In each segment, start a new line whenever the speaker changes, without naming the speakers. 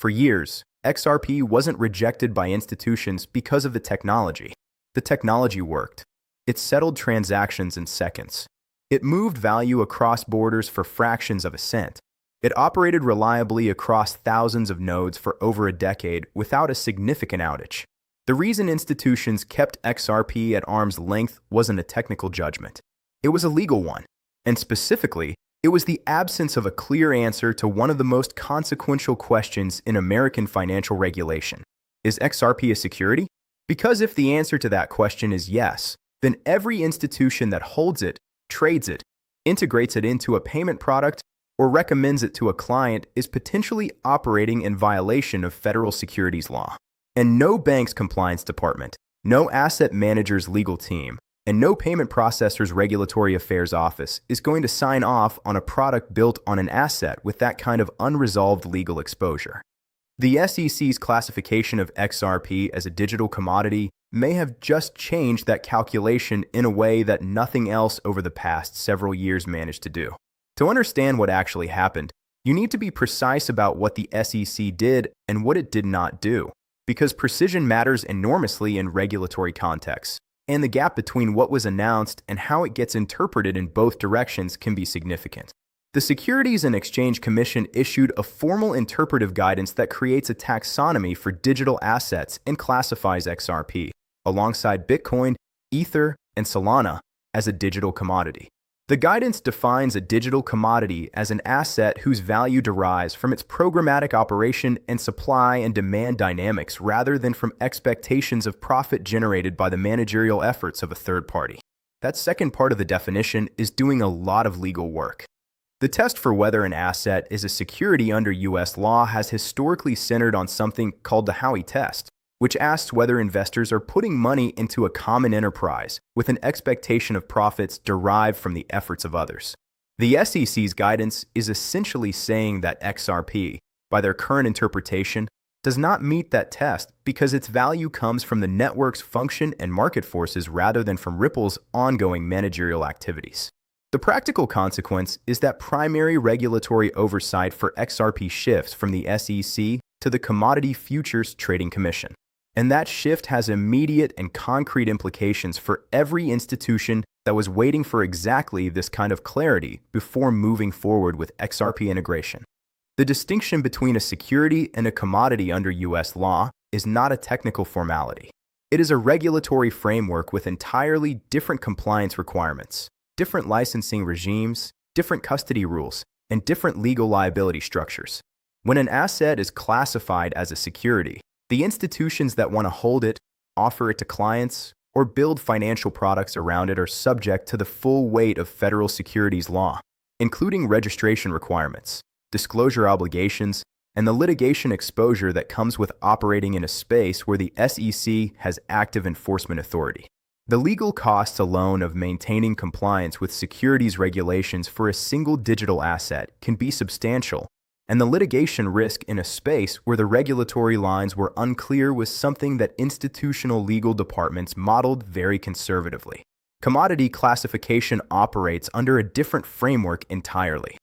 For years, XRP wasn't rejected by institutions because of the technology. The technology worked. It settled transactions in seconds. It moved value across borders for fractions of a cent. It operated reliably across thousands of nodes for over a decade without a significant outage. The reason institutions kept XRP at arm's length wasn't a technical judgment. It was a legal one. And specifically, it was the absence of a clear answer to one of the most consequential questions in American financial regulation. Is XRP a security? Because if the answer to that question is yes, then every institution that holds it, trades it, integrates it into a payment product, or recommends it to a client is potentially operating in violation of federal securities law. And no bank's compliance department, no asset manager's legal team, and no payment processor's regulatory affairs office is going to sign off on a product built on an asset with that kind of unresolved legal exposure. The SEC's classification of XRP as a digital commodity may have just changed that calculation in a way that nothing else over the past several years managed to do. To understand what actually happened, you need to be precise about what the SEC did and what it did not do, because precision matters enormously in regulatory contexts, and the gap between what was announced and how it gets interpreted in both directions can be significant. The Securities and Exchange Commission issued a formal interpretive guidance that creates a taxonomy for digital assets and classifies XRP, alongside Bitcoin, Ether, and Solana, as a digital commodity. The guidance defines a digital commodity as an asset whose value derives from its programmatic operation and supply and demand dynamics rather than from expectations of profit generated by the managerial efforts of a third party. That second part of the definition is doing a lot of legal work. The test for whether an asset is a security under U.S. law has historically centered on something called the Howey test, which asks whether investors are putting money into a common enterprise with an expectation of profits derived from the efforts of others. The SEC's guidance is essentially saying that XRP, by their current interpretation, does not meet that test because its value comes from the network's function and market forces rather than from Ripple's ongoing managerial activities. The practical consequence is that primary regulatory oversight for XRP shifts from the SEC to the Commodity Futures Trading Commission. And that shift has immediate and concrete implications for every institution that was waiting for exactly this kind of clarity before moving forward with XRP integration. The distinction between a security and a commodity under U.S. law is not a technical formality. It is a regulatory framework with entirely different compliance requirements, different licensing regimes, different custody rules, and different legal liability structures. When an asset is classified as a security, the institutions that want to hold it, offer it to clients, or build financial products around it are subject to the full weight of federal securities law, including registration requirements, disclosure obligations, and the litigation exposure that comes with operating in a space where the SEC has active enforcement authority. The legal costs alone of maintaining compliance with securities regulations for a single digital asset can be substantial, and the litigation risk in a space where the regulatory lines were unclear was something that institutional legal departments modeled very conservatively. Commodity classification operates under a different framework entirely.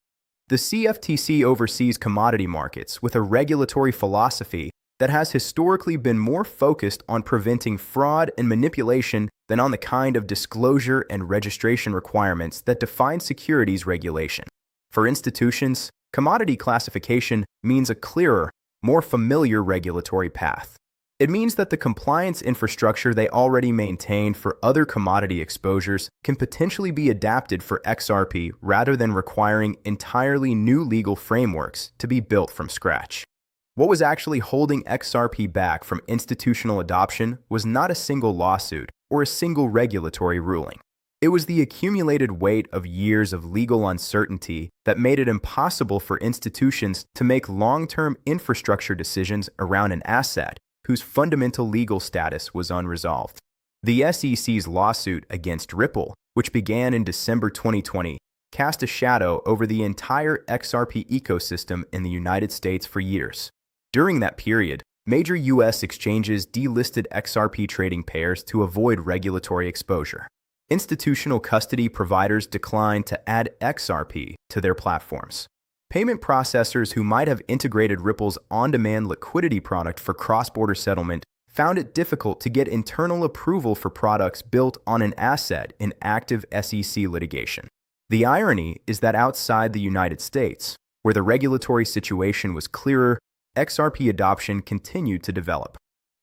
The CFTC oversees commodity markets with a regulatory philosophy that has historically been more focused on preventing fraud and manipulation than on the kind of disclosure and registration requirements that define securities regulation. For institutions, commodity classification means a clearer, more familiar regulatory path. It means that the compliance infrastructure they already maintain for other commodity exposures can potentially be adapted for XRP rather than requiring entirely new legal frameworks to be built from scratch. What was actually holding XRP back from institutional adoption was not a single lawsuit or a single regulatory ruling. It was the accumulated weight of years of legal uncertainty that made it impossible for institutions to make long-term infrastructure decisions around an asset whose fundamental legal status was unresolved. The SEC's lawsuit against Ripple, which began in December 2020, cast a shadow over the entire XRP ecosystem in the United States for years. During that period, major U.S. exchanges delisted XRP trading pairs to avoid regulatory exposure. Institutional custody providers declined to add XRP to their platforms. Payment processors who might have integrated Ripple's on-demand liquidity product for cross-border settlement found it difficult to get internal approval for products built on an asset in active SEC litigation. The irony is that outside the United States, where the regulatory situation was clearer, XRP adoption continued to develop.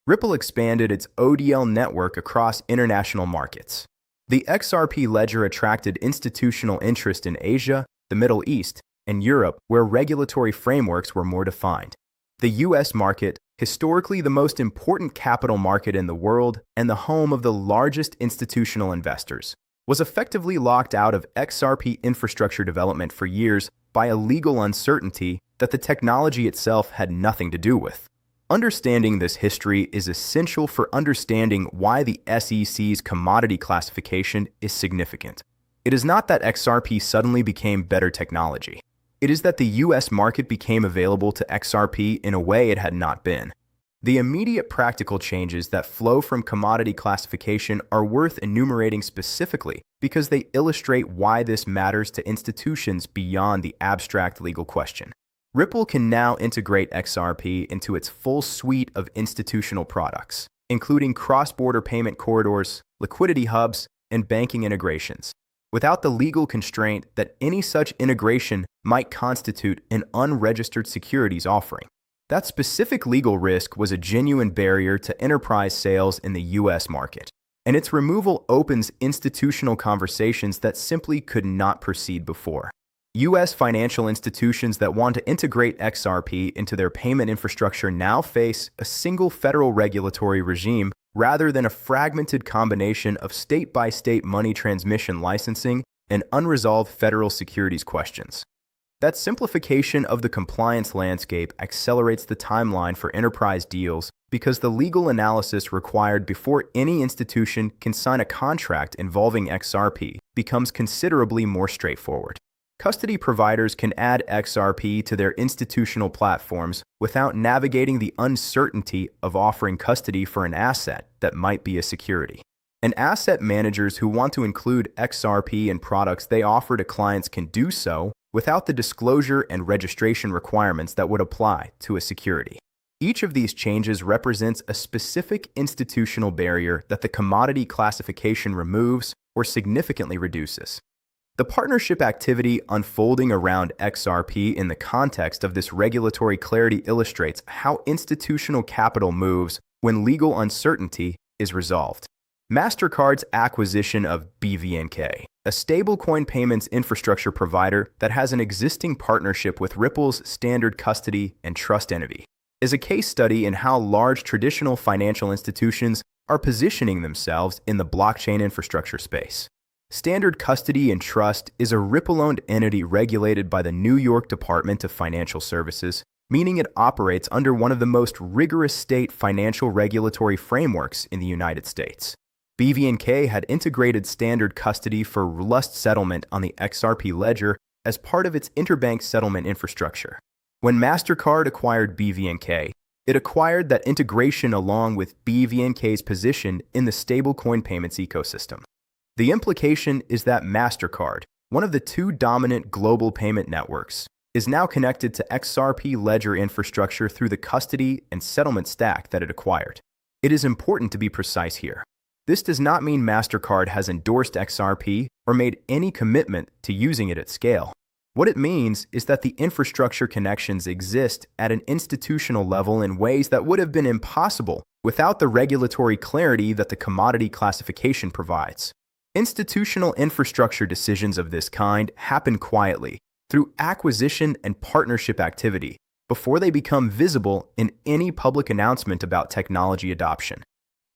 Ripple expanded its ODL network across international markets. The XRP ledger attracted institutional interest in Asia, the Middle East, and Europe, where regulatory frameworks were more defined. The US market, historically the most important capital market in the world and the home of the largest institutional investors, was effectively locked out of XRP infrastructure development for years by a legal uncertainty that the technology itself had nothing to do with. Understanding this history is essential for understanding why the SEC's commodity classification is significant. It is not that XRP suddenly became better technology. It is that the US market became available to XRP in a way it had not been. The immediate practical changes that flow from commodity classification are worth enumerating specifically because they illustrate why this matters to institutions beyond the abstract legal question. Ripple can now integrate XRP into its full suite of institutional products, including cross-border payment corridors, liquidity hubs, and banking integrations, without the legal constraint that any such integration might constitute an unregistered securities offering. That specific legal risk was a genuine barrier to enterprise sales in the US market, and its removal opens institutional conversations that simply could not proceed before. US financial institutions that want to integrate XRP into their payment infrastructure now face a single federal regulatory regime rather than a fragmented combination of state-by-state money transmission licensing and unresolved federal securities questions. That simplification of the compliance landscape accelerates the timeline for enterprise deals because the legal analysis required before any institution can sign a contract involving XRP becomes considerably more straightforward. Custody providers can add XRP to their institutional platforms without navigating the uncertainty of offering custody for an asset that might be a security. And asset managers who want to include XRP in products they offer to clients can do so without the disclosure and registration requirements that would apply to a security. Each of these changes represents a specific institutional barrier that the commodity classification removes or significantly reduces. The partnership activity unfolding around XRP in the context of this regulatory clarity illustrates how institutional capital moves when legal uncertainty is resolved. Mastercard's acquisition of BVNK, a stablecoin payments infrastructure provider that has an existing partnership with Ripple's standard custody and trust entity, is a case study in how large traditional financial institutions are positioning themselves in the blockchain infrastructure space. Standard Custody and Trust is a Ripple-owned entity regulated by the New York Department of Financial Services, meaning it operates under one of the most rigorous state financial regulatory frameworks in the United States. BVNK had integrated Standard Custody for Rust settlement on the XRP ledger as part of its interbank settlement infrastructure. When Mastercard acquired BVNK, it acquired that integration along with BVNK's position in the stablecoin payments ecosystem. The implication is that Mastercard, one of the two dominant global payment networks, is now connected to XRP ledger infrastructure through the custody and settlement stack that it acquired. It is important to be precise here. This does not mean Mastercard has endorsed XRP or made any commitment to using it at scale. What it means is that the infrastructure connections exist at an institutional level in ways that would have been impossible without the regulatory clarity that the commodity classification provides. Institutional infrastructure decisions of this kind happen quietly, through acquisition and partnership activity, before they become visible in any public announcement about technology adoption.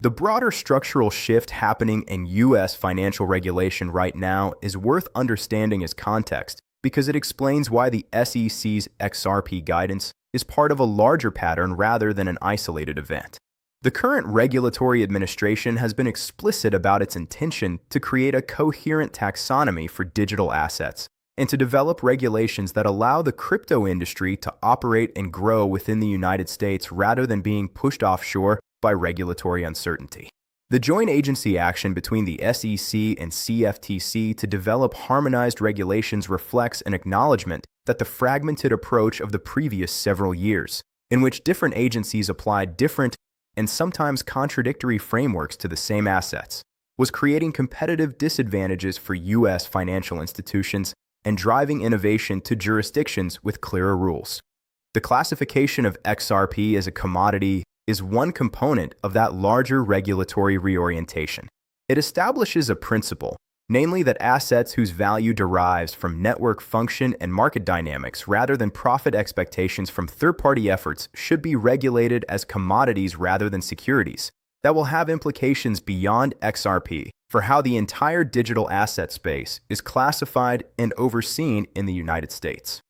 The broader structural shift happening in U.S. financial regulation right now is worth understanding as context because it explains why the SEC's XRP guidance is part of a larger pattern rather than an isolated event. The current regulatory administration has been explicit about its intention to create a coherent taxonomy for digital assets and to develop regulations that allow the crypto industry to operate and grow within the United States rather than being pushed offshore by regulatory uncertainty. The joint agency action between the SEC and CFTC to develop harmonized regulations reflects an acknowledgement that the fragmented approach of the previous several years, in which different agencies applied different and sometimes contradictory frameworks to the same assets, was creating competitive disadvantages for U.S. financial institutions and driving innovation to jurisdictions with clearer rules. The classification of XRP as a commodity is one component of that larger regulatory reorientation. It establishes a principle, namely that assets whose value derives from network function and market dynamics rather than profit expectations from third-party efforts should be regulated as commodities rather than securities. That will have implications beyond XRP for how the entire digital asset space is classified and overseen in the United States.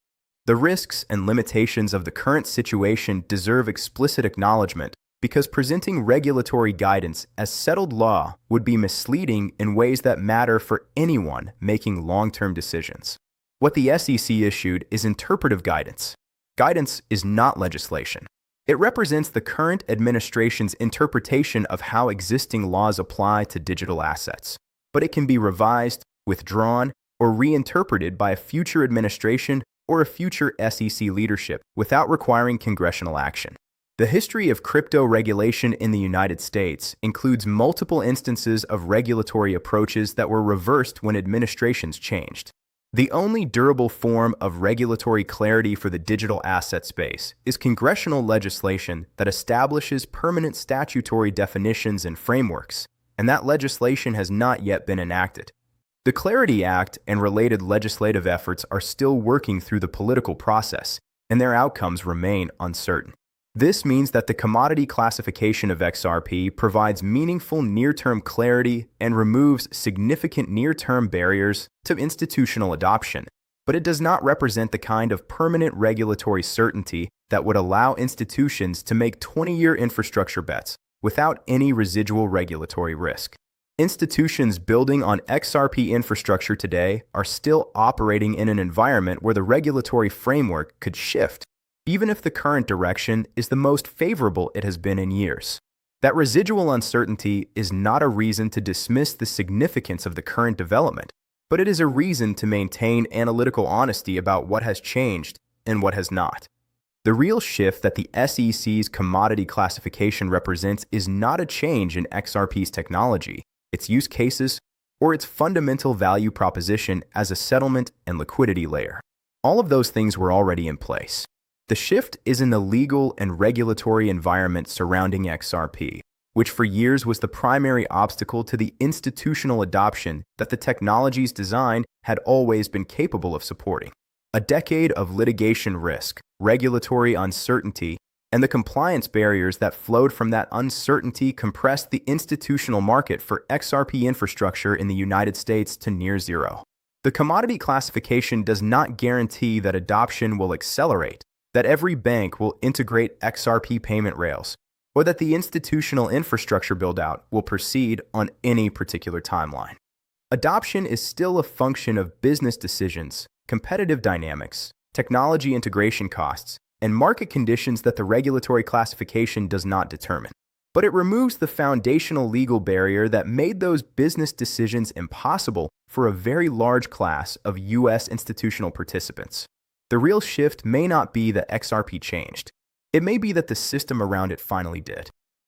The risks and limitations of the current situation deserve explicit acknowledgement because presenting regulatory guidance as settled law would be misleading in ways that matter for anyone making long-term decisions. What the SEC issued is interpretive guidance. Guidance is not legislation. It represents the current administration's interpretation of how existing laws apply to digital assets, but it can be revised, withdrawn, or reinterpreted by a future administration or a future SEC leadership without requiring congressional action. The history of crypto regulation in the United States includes multiple instances of regulatory approaches that were reversed when administrations changed. The only durable form of regulatory clarity for the digital asset space is congressional legislation that establishes permanent statutory definitions and frameworks, and that legislation has not yet been enacted. The Clarity Act and related legislative efforts are still working through the political process, and their outcomes remain uncertain. This means that the commodity classification of XRP provides meaningful near-term clarity and removes significant near-term barriers to institutional adoption, but it does not represent the kind of permanent regulatory certainty that would allow institutions to make 20-year infrastructure bets without any residual regulatory risk. Institutions building on XRP infrastructure today are still operating in an environment where the regulatory framework could shift, even if the current direction is the most favorable it has been in years. That residual uncertainty is not a reason to dismiss the significance of the current development, but it is a reason to maintain analytical honesty about what has changed and what has not. The real shift that the SEC's commodity classification represents is not a change in XRP's technology, its use cases, or its fundamental value proposition as a settlement and liquidity layer. All of those things were already in place. The shift is in the legal and regulatory environment surrounding XRP, which for years was the primary obstacle to the institutional adoption that the technology's design had always been capable of supporting. A decade of litigation risk, regulatory uncertainty, and the compliance barriers that flowed from that uncertainty compressed the institutional market for XRP infrastructure in the United States to near zero. The commodity classification does not guarantee that adoption will accelerate, that every bank will integrate XRP payment rails, or that the institutional infrastructure build-out will proceed on any particular timeline. Adoption is still a function of business decisions, competitive dynamics, technology integration costs, and market conditions that the regulatory classification does not determine. But it removes the foundational legal barrier that made those business decisions impossible for a very large class of U.S. institutional participants. The real shift may not be that XRP changed. It may be that the system around it finally did.